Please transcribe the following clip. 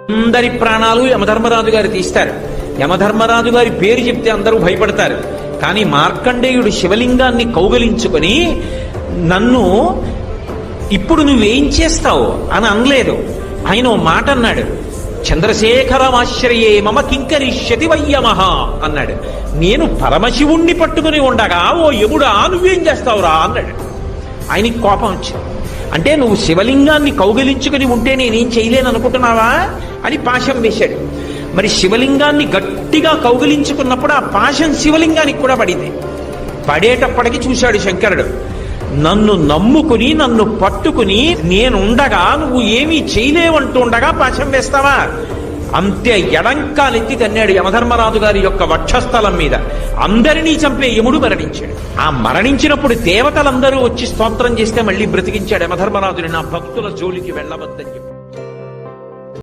అందరి ప్రాణాలు యమధర్మరాజు గారు తీస్తారు. యమధర్మరాజు గారి పేరు చెప్తే అందరూ భయపడతారు. కానీ మార్కండేయుడు శివలింగాన్ని కౌగలించుకొని నన్ను ఇప్పుడు నువ్వేం చేస్తావు అని అనలేదు. ఆయన ఓ మాట అన్నాడు, చంద్రశేఖరమాశ్రయే మమ కింకరిష్యతి వయ్యమహ అన్నాడు. నేను పరమశివుణ్ణి పట్టుకుని ఉండగా ఓ యముడా నువ్వేం చేస్తావురా అన్నాడు. ఆయనకి కోపం వచ్చింది. అంటే నువ్వు శివలింగాన్ని కౌగిలించుకుని ఉంటే నేనేం చేయలేను అనుకుంటున్నావా అని పాశం వేశాడు. మరి శివలింగాన్ని గట్టిగా కౌగిలించుకున్నప్పుడు ఆ పాశం శివలింగానికి కూడా పడింది. పడేటప్పటికి చూశాడు శంకరుడు, నన్ను నమ్ముకుని నన్ను పట్టుకుని నేనుండగా నువ్వు ఏమీ చేయలేవంటూ ఉండగా పాశం వేస్తావా? అంతే ఎడంకాలెత్తి తన్నాడు యమధర్మరాజు గారి యొక్క వక్షస్థలం మీద. అందరినీ చంపే యముడు మరణించాడు. ఆ మరణించినప్పుడు దేవతలందరూ వచ్చి స్తోత్రం చేస్తే మళ్ళీ బ్రతికించాడు యమధర్మరాజుని, నా భక్తుల జోలికి వెళ్ళవద్దని చెప్పి.